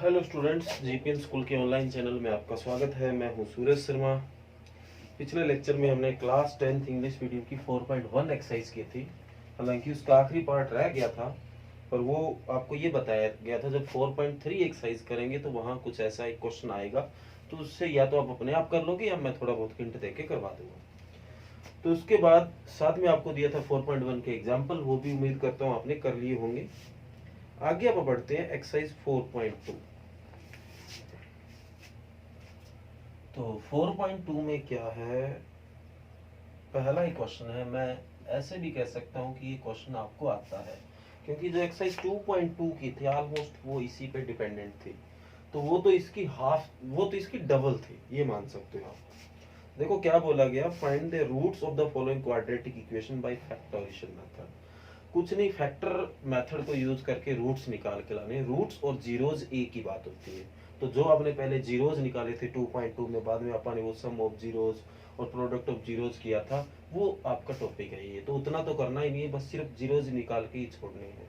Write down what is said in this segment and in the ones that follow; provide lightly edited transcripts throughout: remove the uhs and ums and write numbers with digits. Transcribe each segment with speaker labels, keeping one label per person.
Speaker 1: Hello students, GPN school के online channel में आपका स्वागत है। मैं हूं सूरज शर्मा। पिछले लेक्चर में हमने क्लास 10th इंग्लिश मीडियम की 4.1 एक्सरसाइज की थी। हालांकि उसका आखिरी पार्ट रह गया था, पर वो आपको ये बताया गया था जब 4.3 एक्सरसाइज करेंगे तो वहाँ कुछ ऐसा एक क्वेश्चन आएगा, तो उससे या तो आप अपने आप कर लोगे या मैं थोड़ा बहुत हिंट दे के करवा दूंगा। तो उसके बाद साथ में आपको दिया था 4.1 के एग्जाम्पल, वो भी उम्मीद करता हूँ आपने कर लिए होंगे। आगे आप बढ़ते हैं एक्सरसाइज 4.2। तो 4.2 में क्या है, पहला ही क्वेश्चन है। मैं ऐसे भी कह सकता हूं कि ये क्वेश्चन आपको आता है, क्योंकि जो एक्सरसाइज 2.2 की थी ऑलमोस्ट वो इसी पे डिपेंडेंट थी। तो वो तो इसकी हाफ, वो तो इसकी डबल थी, ये मान सकते हो आप। देखो क्या बोला गया, find the roots of the following quadratic equation by factorisation method. कुछ नहीं, फैक्टर मेथड को यूज करके रूट्स निकाल के लाने। रूट्स और जीरोज एक ही बात होती है। तो जो आपने पहले जीरोज निकाले थे 2.2 में, बाद में आपने वो सम ऑफ जीरोज और प्रोडक्ट ऑफ जीरोज किया था, वो आपका टॉपिक है। ये तो उतना तो करना ही नहीं है, बस सिर्फ जीरोज निकाल के ही छोड़ने हैं।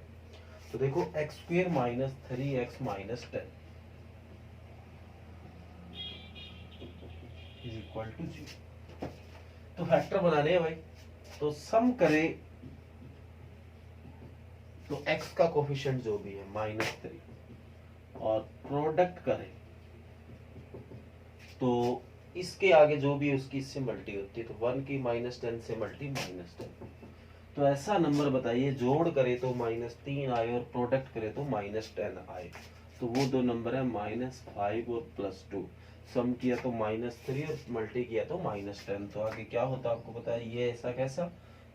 Speaker 1: तो देखो x square minus 3x minus 10 is equal to 0। तो फैक्टर बनाने हैं भाई, तो सम करे तो x का कोफिशिएंट जो भी है -3, और प्रोडक्ट करें तो इसके आगे जो भी है उसकी इससे मल्टी होती है। तो 1 की -10 से मल्टी -10। तो ऐसा नंबर बताइए जोड़ करे तो -3 आए और प्रोडक्ट करे तो -10 आए। तो वो दो नंबर है -5 और +2। सम किया तो -3 और मल्टी किया तो -10। तो आगे क्या होता आपको पता है। ये ऐसा कैसा,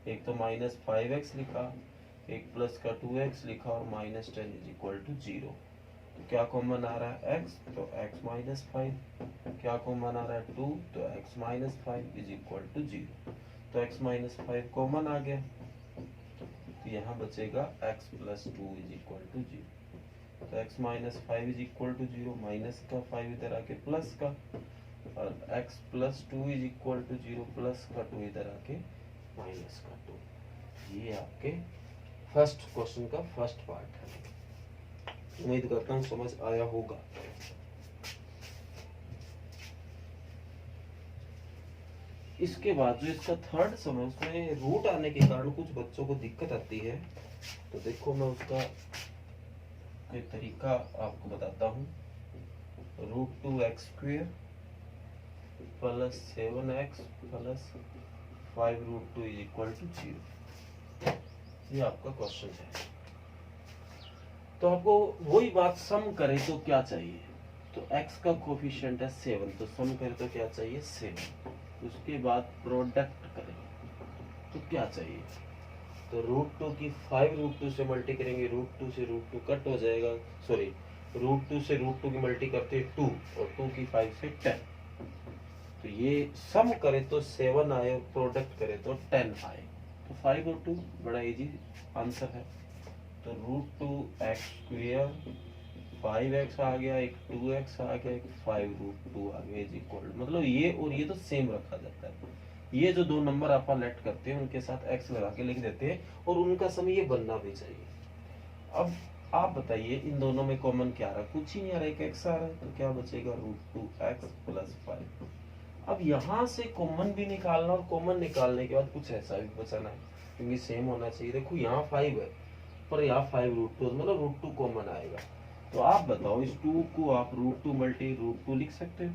Speaker 1: एक तो -5x लिखा, एक प्लस का 2x लिखा और -10 इज इक्वल टू 0। तो क्या कॉमन आ रहा है x, तो x माइनस 5। क्या कॉमन आ रहा है 2, तो x minus 5 is equal to 0। तो x माइनस 5 कॉमन आ गया, तो यहाँ बचेगा x plus 2 is equal to 0। तो x minus 5 is equal to 0, minus का 5 इधर आके प्लस का, और x plus 2 is equal to 0, plus का 2 इधर आके माइनस का 2। ये आपके फर्स्ट क्वेश्चन का फर्स्ट पार्ट है। उम्मीद करता हूँ समझ आया होगा। इसके बाद जो इसका थर्ड सम है, उसमें रूट आने के कारण कुछ बच्चों को दिक्कत आती है। तो देखो मैं उसका एक तरीका आपको बताता हूँ। √2x² plus 7x plus 5√2 is equal to 0। ये आपका क्वेश्चन है। तो आपको वही बात, सम करें तो क्या चाहिए। तो x का कोफिशिएंट है 7, तो सम करें तो क्या चाहिए 7। उसके बाद प्रोडक्ट करें तो क्या चाहिए, तो √2 की 5√2 से मल्टी करेंगे, √2 से √2 कट हो जाएगा, सॉरी √2 से √2 की मल्टी करते हैं 2, और 2 की 5 से 10। तो ये सम करे तो 7 आए और प्रोडक्ट करे तो 10 आए। तो 5 और 2 बड़ा इजी आंसर है। तो √2x², 5x आ गया, एक 2x आ गया, एक 5√2 आ गया इज इक्वल, मतलब ये और ये तो सेम रखा जाता है। ये जो दो नंबर आप लेट करते हैं उनके साथ x लगा के लिख देते हैं, और उनका सम ये बनना भी चाहिए। अब आप बताइए इन दोनों में कॉमन क्या आ रहा है, कुछ ही नहीं आ रहा है, एक x आ रहा है, तो क्या बचेगा √2x प्लस 5। अब यहाँ से कॉमन भी निकालना, और कॉमन निकालने के बाद कुछ ऐसा भी बचाना है, क्योंकि सेम होना चाहिए। देखो यहाँ 5 है, पर यहाँ 5√2, मतलब √2 कॉमन आएगा। तो आप बताओ इस 2 को आप √2 मल्टी √2 लिख सकते हो।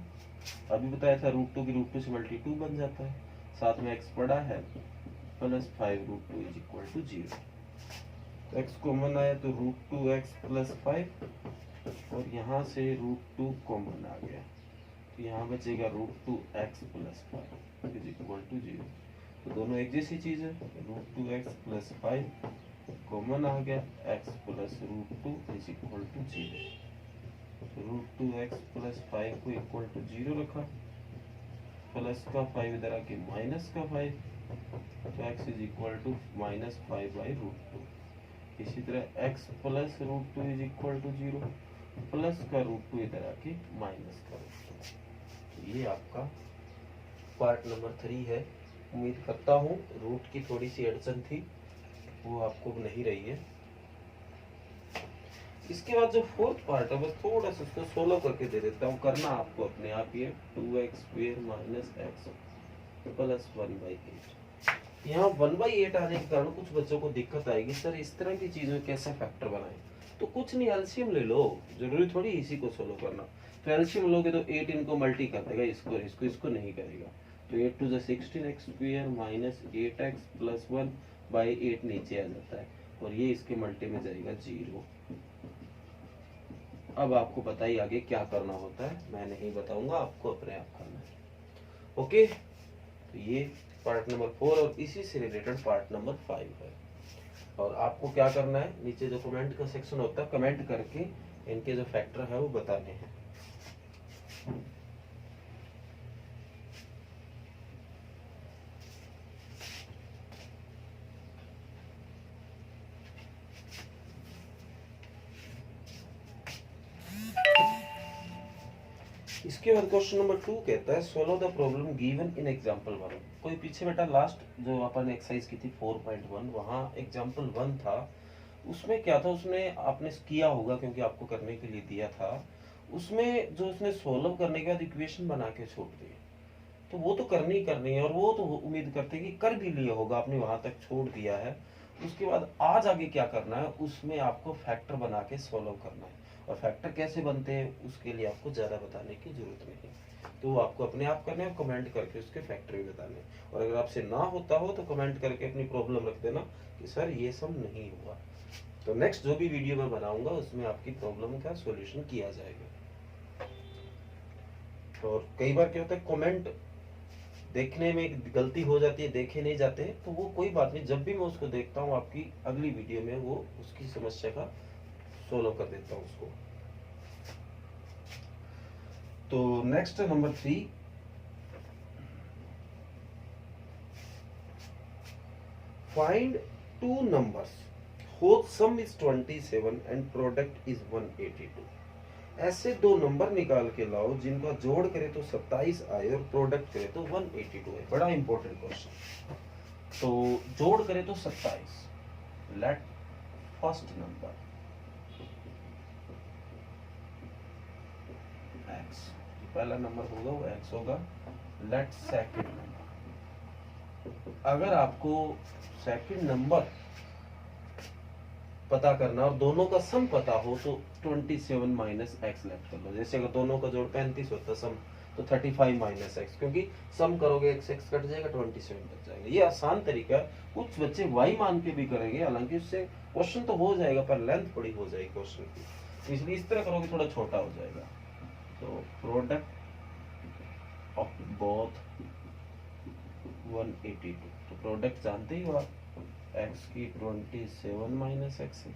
Speaker 1: अभी बताया था √2 की √2 से मल्टी 2 बन जाता है, साथ में x पड़ा है, प्लस 5√2 इज इक्वल टू 0। तो x कॉमन आया तो √2x प्लस 5, और यहाँ से √2 कॉमन आ गया, तो यहाँ बचेगा √2x plus 5 is equal to 0। तो दोनों एक जैसी चीज है, √2x प्लस 5 कॉमन आ गया, x plus √2 is equal to 0। √2x plus 5 को इक्वल टू 0 रखा, प्लस का 5 इधर आके माइनस का 5, तो x इज इक्वल टू -5/√2। इसी तरह x plus √2 is equal to 0, plus का √2 इधर आके माइनस का √2। ये आपका पार्ट नंबर 3 है। उम्मीद करता हूँ रूट की थोड़ी सी अड़चन थी, वो आपको नहीं रही है। इसके बाद जो फोर्थ पार्ट है बस थोड़ा सा उसको सोलो करके दे देता हूँ, करना आपको अपने आप। ये 2x square minus x plus 1/8। यहाँ 1/8 आने के कारण कुछ बच्चों को दिक्कत आएगी, सर इस तरह की चीज में कैसे फैक्टर बनाएं। तो कुछ नहीं, एलसीएम ले लो, जरूरी थोड़ी इसी को सोलो करना। तो एलसीएम लोगे तो 8 इनको मल्टी कर देगा, इसको नहीं करेगा। तो 8 to 16x square minus 8x plus 1/8 नीचे आ जाता है, और ये इसके मल्टी में जाएगा 0। अब आपको बताइए आगे क्या करना होता है, मैं नहीं बताऊंगा, आपको अपने आप करना है। ओके, तो ये पार्ट नंबर 4 और इसी से रिलेटेड पार्ट नंबर 5 है। और आपको क्या करना है, नीचे जो कमेंट का सेक्शन होता है, कमेंट करके इनके जो फैक्टर है वो बताने हैं। इसके बाद क्वेश्चन नंबर 2 कहता है solve the problem given in example 1। कोई पीछे बेटा लास्ट जो अपन एक्सरसाइज की थी 4.1, वहां एग्जांपल 1 था, उसमें क्या था, उसने आपने किया होगा क्योंकि आपको करने के लिए दिया था। उसमें जो उसने सोल्व करने के बाद इक्वेशन बना के छोड़ दी, तो वो तो करनी ही करनी है, और वो तो उम्मीद करते हैं कि कर भी लिया होगा, आपने वहां तक छोड़ दिया है। उसके बाद आज आगे क्या करना है, उसमें आपको फैक्टर बना के सोल्व करना है। और फैक्टर कैसे बनते हैं उसके लिए आपको ज्यादा बताने की जरूरत नहीं, तो वो आपको अपने आप करने और कमेंट करके उसके फैक्टर भी बताने। और अगर आपसे ना होता हो तो कमेंट करके अपनी प्रॉब्लम रख देना कि सर ये सब नहीं हुआ। तो नेक्स्ट जो भी वीडियो मैं बनाऊंगा उसमें आपकी प्रॉब्लम का सॉल्यूशन किया जाएगा। और कई बार क्या होता है, कमेंट देखने में गलती हो जाती है, देखे नहीं जाते, तो वो कोई बात नहीं, जब भी मैं उसको देखता हूँ आपकी अगली वीडियो में वो उसकी समस्या का सोल्व कर देता हूँ उसको। तो next number 3, find two numbers whose sum is 27 and product is 182। ऐसे दो नंबर निकाल के लाओ जिनका जोड़ करे तो 27 आए और प्रोडक्ट करे तो 182 है। बड़ा इंपॉर्टेंट क्वेश्चन। तो जोड़ करे तो 27, लेट फर्स्ट नंबर x, पहला नंबर होगा वो x होगा, लेट सेकंड नंबर। अगर आपको सेकंड नंबर पता करना और दोनों का सम पता हो तो 27 माइनस एक्स लेफ्ट कर लो। जैसे अगर दोनों का जोड़ 35 होता सम, तो 35 माइनस एक्स, क्योंकि सम करोगे x x कट जाएगा, 27 बच जाएगा। ये आसान तरीका है, कुछ बच्चे y मान के भी करेंगे, हालांकि उससे क्वेश्चन तो हो जाएगा पर लेंथ बड़ी हो जाएगी क्वेश्चन की, तो इसलिए इस तरह करोगे थोड़ा छोटा हो जाएगा। तो प्रोडक्ट ऑफ बोथ 182, तो प्रोडक्ट जानते ही हो आप, x की 27 माइनस एक्स है,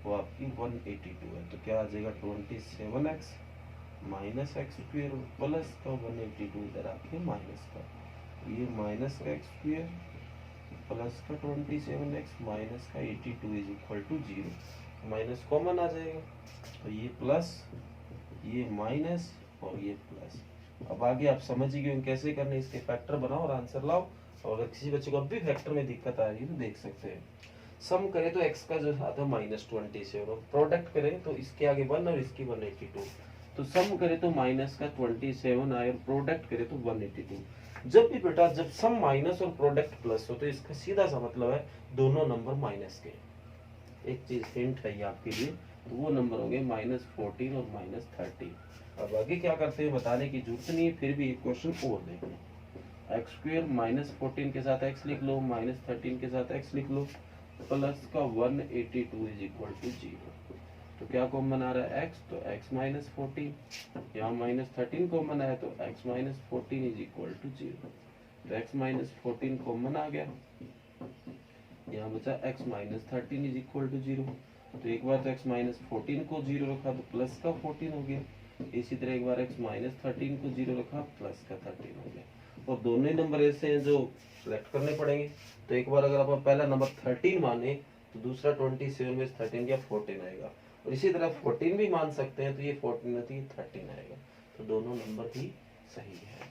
Speaker 1: वो आपकी 182 है। तो क्या आ जाएगा 27x minus x square plus का 182 इधर आके माइनस का, तो ये माइनस का एक्स स्क्वायर प्लस का 27x माइनस का 82 is equal to 0। Minus common आ जाएगा, तो ये प्लस, ये माइनस और ये प्लस। अब आगे आप समझ ही गए कैसे करने, इसके फैक्टर बनाओ और आंसर लाओ। और अगर किसी बच्चे को अब भी फैक्टर में दिक्कत आ रही है तो देख सकते हैं। सम करें तो x का जो आता है -27, और प्रोडक्ट करें तो इसके आगे 1 और इसकी 182। तो सम करें तो माइनस का 27 आए और प्रोडक्ट करें तो 182। जब भी बेटा जब सम माइनस और प्रोडक्ट प्लस हो तो इसका सीधा सा मतलब है दोनों नंबर माइनस के। एक चीज हिंट है ये आपके लिए, तो वो नंबर हो गए -14 और -30। अब आगे क्या करते हैं बताने की जरूरत नहीं है, फिर भी एक क्वेश्चन और देखो। एक्स स्क्वायर -14 के साथ x लिख लो, -13 के साथ x लिख लो, प्लस का 182 इज इक्वल टू 0। तो क्या कॉमन आ रहा है x, तो x -14, यहाँ -13 कॉमन आया तो x -14 इज इक्वल टू 0। तो x -14 कॉमन आ गया, यहाँ बचा x -13 इज इक्वल टू 0। तो एक बार तो x -14 को 0 रखा तो प्लस का 14 हो गया, इसी तरह एक बार x -13 को 0 रखा प्लस का 13 हो गया। और दोनों ही नंबर ऐसे हैं जो सिलेक्ट करने पड़ेंगे। तो एक बार अगर आप पहला नंबर 13 माने तो दूसरा 27 में 13 क्या 14 आएगा, और इसी तरह 14 भी मान सकते हैं, तो ये 14 नहीं तो ये 13 आएगा। तो दोनों नंबर ही सही है।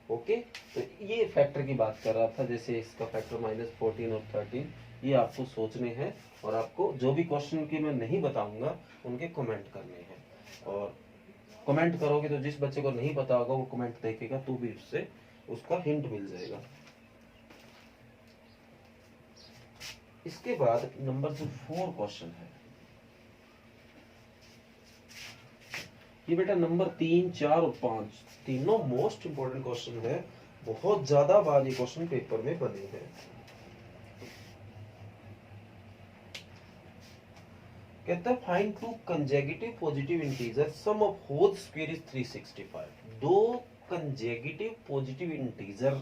Speaker 1: ओके, तो ये फैक्टर की बात कर रहा था, जैसे इसका फैक्टर -14 और 13, ये आपको सोचने हैं और आपको जो भी क्वेश्चन के मैं नहीं बताऊंगा उनके कमेंट करने हैं। और कमेंट करोगे तो जिस बच्चे को नहीं पता होगा वो कमेंट देखेगा तो भी उससे उसका हिंट मिल जाएगा। इसके बाद नंबर जो 4 क्वेश्चन है, ये बेटा नंबर 3, 4 और 5 तीनों मोस्ट इंपोर्टेंट क्वेश्चन है। बहुत ज्यादा बार ये क्वेश्चन पेपर में बने हैं। कहता है find two consecutive positive integer sum of whole square is 365। दो कंसेक्यूटिव पॉजिटिव इंटीजर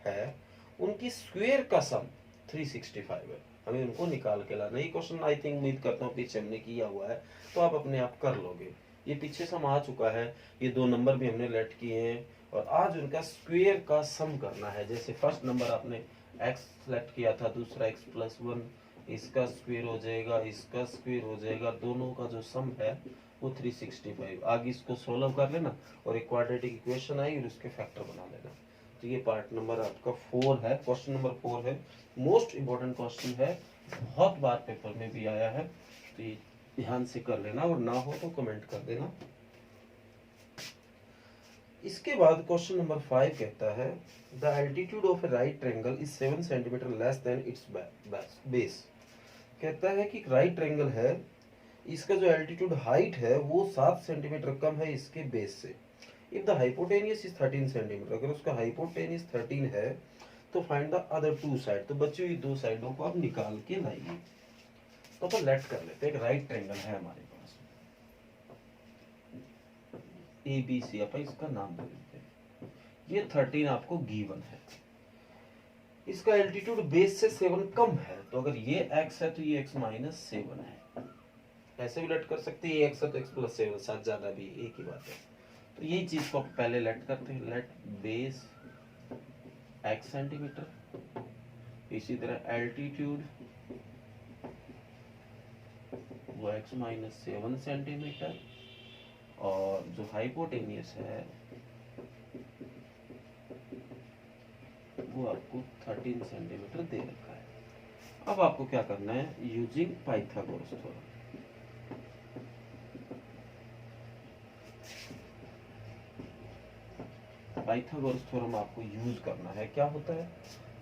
Speaker 1: है, उनकी स्क्वायर का सम 365 है। हमें उनको निकाल के लाना। ये क्वेश्चन आई थिंक उम्मीद करता हूँ पीछे हमने किया हुआ है, तो आप अपने आप कर लोगे। ये पीछे सम आ चुका है, ये 2 नंबर भी हमने लेट किए हैं और आज उनका स्क्वायर का सम करना है। जैसे फर्स्ट नंबर आपने x सेलेक्ट किया था, दूसरा x प्लस 1, इसका स्क्वायर हो जाएगा, इसका स्क्वायर हो जाएगा, दोनों का जो सम है वो 365। आगे इसको सोल्व कर लेना और एक क्वाड्रेटिक इक्वेशन आई और उसके फैक्टर बना लेना। तो ये पार्ट नंबर आपका 4 है, क्वेश्चन नंबर 4 है। मोस्ट इंपोर्टेंट क्वेश्चन है, बहुत बार पेपर में भी आया है, तो ये ध्यान से कर लेना और ना हो तो कमेंट कर देना। इसके बाद क्वेश्चन नंबर 5 कहता है the altitude of A right triangle is 7 centimetre less than it's base. कहता है कि राइट ट्रायंगल है, इसका जो एल्टीट्यूड हाइट है वो 7 सेंटीमीटर कम है इसके बेस से। If the hypotenuse is 13 centimetre, अगर उसका हाइपोटेनियस 13 है तो फाइंड द अदर 2 साइड। तो बची हुई 2 साइडों को आप निकाल के लाइए। तो अपन लेट कर लेते हैं, एक राइट ट्रायंगल है हमारे पास ABC, अपन इसका नाम दे देते हैं। ये 13 आपको गिवन है, इसका एल्टीट्यूड बेस से 7 कम है, तो अगर ये x है तो ये x माइनस 7 है। ऐसे भी लेट कर सकते हैं, ये x है तो x प्लस 7, साथ ज्यादा भी एक ही बात है। तो यही चीज को पहले लेट करते हैं, लेट बेस x सेंटीमीटर, इसी तरह एल्टीट्यूड वो x माइनस 7 सेंटीमीटर, और जो हाइपोटेनियस है वो आपको 13 सेंटीमीटर दे रखा है। अब आपको क्या करना है, using Pythagoras theorem. Pythagoras theorem आपको यूज करना है। क्या होता है,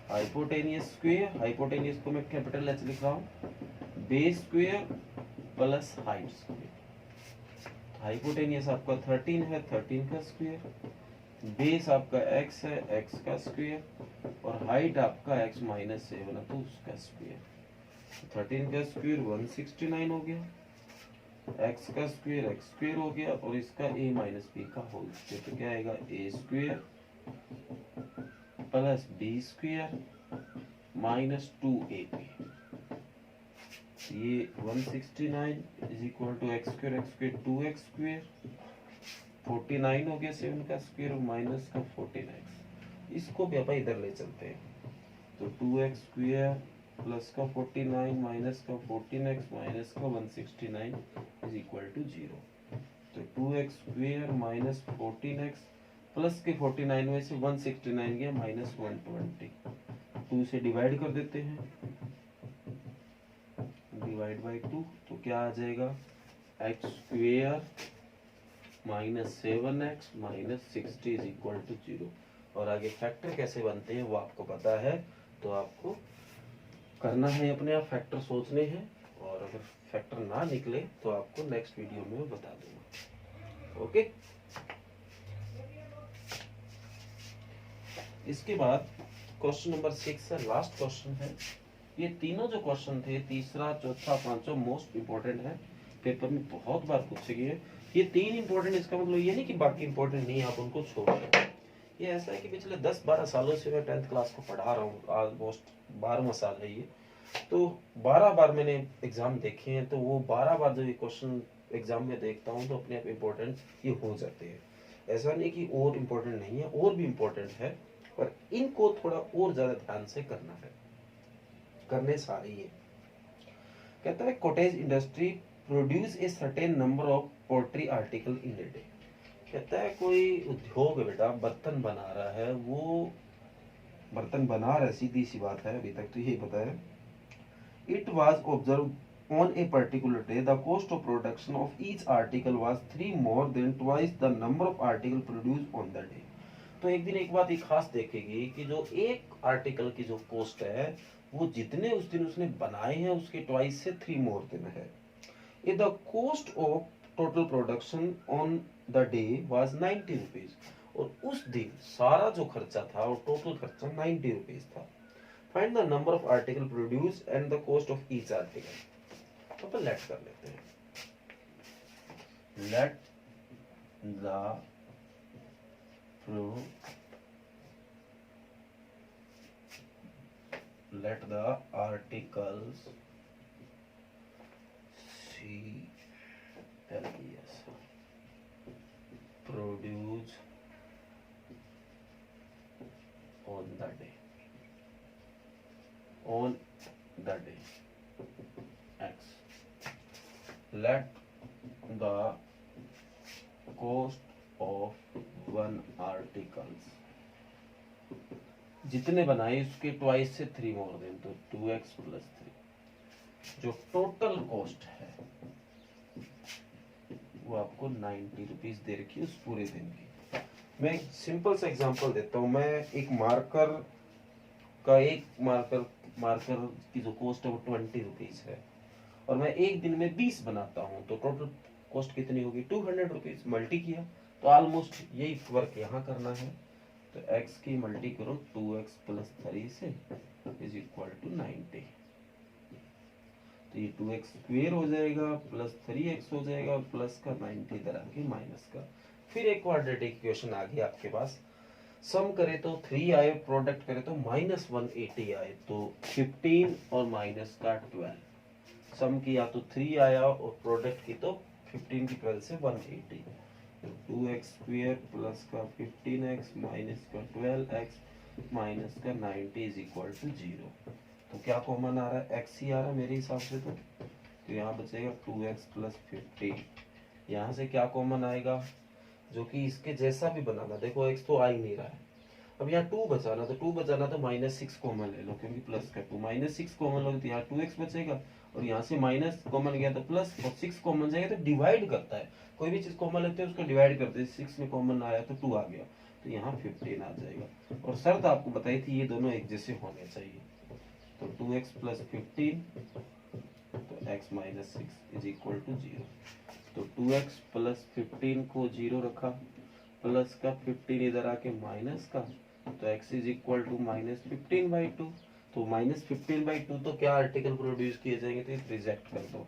Speaker 1: हाइपोटेनियस स्क्वायर, हाइपोटेनियस को मैं कैपिटल H लिख रहा हूँ, base square plus height square. Hypotenuse आपका 13 है, 13 का स्क्वायर, बेस आपका x है, x का स्क्वायर, और हाइट आपका x माइनस 7 है तो उसका स्क्वायर। 13 का स्क्वायर 169 हो गया, x का स्क्वायर x स्क्वायर हो गया, और इसका a माइनस b का होल स्क्वायर। तो क्या आएगा, a square plus b square minus 2ab। ये 169 is equal to x square 2x square, 49 हो गया 7 का स्क्वायर और माइनस का 14x। इसको भी अपन इधर ले चलते हैं, तो 2x स्क्वायर प्लस का 49 माइनस का 14x माइनस का 169 इज इक्वल टू 0। तो 2x square minus 14x plus के 49 में से 169 गया माइनस 120, 2 से डिवाइड कर देते हैं, डिवाइड बाई 2, तो क्या आ जाएगा, x स्क्वायर माइनस 7x माइनस 60 इज इक्वल टू 0। और आगे फैक्टर कैसे बनते हैं वो आपको पता है, तो आपको करना है अपने आप फैक्टर सोचने हैं, और अगर फैक्टर ना निकले तो आपको नेक्स्ट वीडियो में बता दूंगा। ओके, इसके बाद क्वेश्चन नंबर 6 है, लास्ट क्वेश्चन है। ये तीनों जो क्वेश्चन थे, तीसरा, चौथा, पांचवा मोस्ट इंपोर्टेंट है, पेपर में बहुत बार पूछे गए। ये 3 इंपोर्टेंट, इसका मतलब ये नहीं कि बाकी इंपोर्टेंट नहीं, आप उनको छोड़ दें। ये ऐसा है कि पिछले 10-12 सालों से मैं 10th क्लास को पढ़ा रहा हूँ, ऑलमोस्ट 12वां साल है ये, तो 12 बार मैंने एग्जाम देखे हैं, तो वो 12 बार जब ये क्वेश्चन एग्जाम में देखता हूँ तो अपने आप इम्पोर्टेंट ये हो जाते हैं। ऐसा नहीं कि और इम्पोर्टेंट नहीं है, और भी इम्पोर्टेंट है, पर इनको थोड़ा और ज्यादा ध्यान से करना है, करने सारे ये। कहता है cottage industry produce a certain number of poultry article in a day. कहता है कोई उद्योग है बेटा, बर्तन बना रहा है, वो बर्तन बना रहा है, सीधी सी बात है, अभी तक तो यही पता है। It was observed on a particular day the cost of production of each article was 3 more than twice the number of article produced on the day. तो एक दिन एक बात एक खास देखेगी कि जो एक आर्टिकल की जो कॉस्ट है वो जितने उस दिन उसने बनाए हैं उसके ट्वाइस से 3 मोर देन है. The cost of total production on the day was 90 rupees. और उस दिन सारा जो खर्चा था और टोटल खर्चा 90 रुपीज था. Find the number of article produce and the cost of each article. तो अपन लेट कर लेते हैं. Let the let the articles CLES produce on the day X. Let the cost of one articles जितने बनाए उसके twice से 3 more than, तो 2x plus 3. जो टोटल कॉस्ट है वो आपको 90 रुपीज दे रखी है उस पूरे दिन की. मैं एक सिंपल सा एग्जांपल देता हूँ. मैं एक मार्कर की जो कॉस्ट है वो 20 रुपीज है और मैं एक दिन में 20 बनाता हूँ तो टोटल कॉस्ट कितनी होगी 200 रुपीज. मल्टी किया तो ऑलमोस्ट यही वर्क यहाँ करना है. तो x की मल्टी करो 2x प्लस 3 से इज इक्वल टू 90. तो ये 2x स्क्वेयर हो जाएगा प्लस 3x हो जाएगा और प्लस का 90 इधर आके माइनस का. फिर एक क्वाड्रेटिक इक्वेशन आ गई आपके पास. सम करे तो 3 आए, प्रोडक्ट करे तो माइनस 180 आए. तो 15 और माइनस का 12. सम किया तो 3 आया और प्रोडक्ट की तो 15 की 12 से 180. 2x स्क्वेयर प्लस का 15x माइनस का 12x माइनस का 90 इज इक्वल टू 0. तो क्या कॉमन आ रहा है x ही आ रहा है मेरे हिसाब से. तो यहाँ बचेगा 2x प्लस 15. यहाँ से क्या कॉमन आएगा जो कि इसके जैसा भी बनाना. देखो x तो आ ही नहीं रहा है. अब यहाँ 2 बचाना तो माइनस 6 कॉमन ले लो क्योंकि प्लस का 2 माइनस 6 कॉमन लो तो यहाँ 2x बचेगा और यहाँ से माइनस कॉमन गया तो प्लस और 6 कॉमन जाएगा तो डिवाइड करता है. कोई भी चीज कॉमन लेते हैं उसको डिवाइड करते हैं. 6 में कॉमन आया तो 2 आ गया तो यहाँ 15 आ जाएगा. और शर्त आपको बताई थी ये दोनों एक जैसे होने चाहिए. तो 2x प्लस 15 तो x minus 6 is equal to 0. तो 2x प्लस 15 को 0 रखा प्लस का 15 इधर आके माइनस का तो x is equal to minus 15/2. तो माइनस 15/2 तो क्या आर्टिकल प्रोड्यूस किए जाएंगे तो रिजेक्ट कर दो.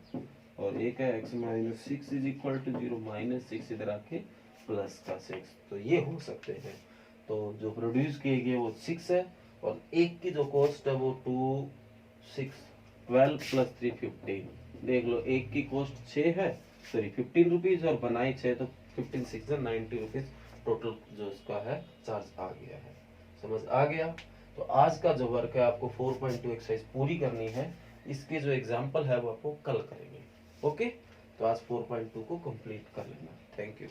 Speaker 1: और एक है x minus 6 is equal to 0 minus 6 इधर आके प्लस का 6. तो ये हो सकते हैं. तो जो प्रोड्यूस किए गए वो 6 है और एक की जो कॉस्ट है वो 2 6 12 प्लस 3 15. देख लो एक की कॉस्ट 6 है सॉरी 15 रुपीज और बनाई 6 तो 15 6 90 रुपीज टोटल जो इसका है चार्ज आ गया है. समझ आ गया. तो आज का जो वर्क है आपको 4.2 एक्सरसाइज पूरी करनी है. इसके जो एग्जाम्पल है वो आपको कल करेंगे. ओके तो आज 4.2 को कंप्लीट कर लेना. Thank you.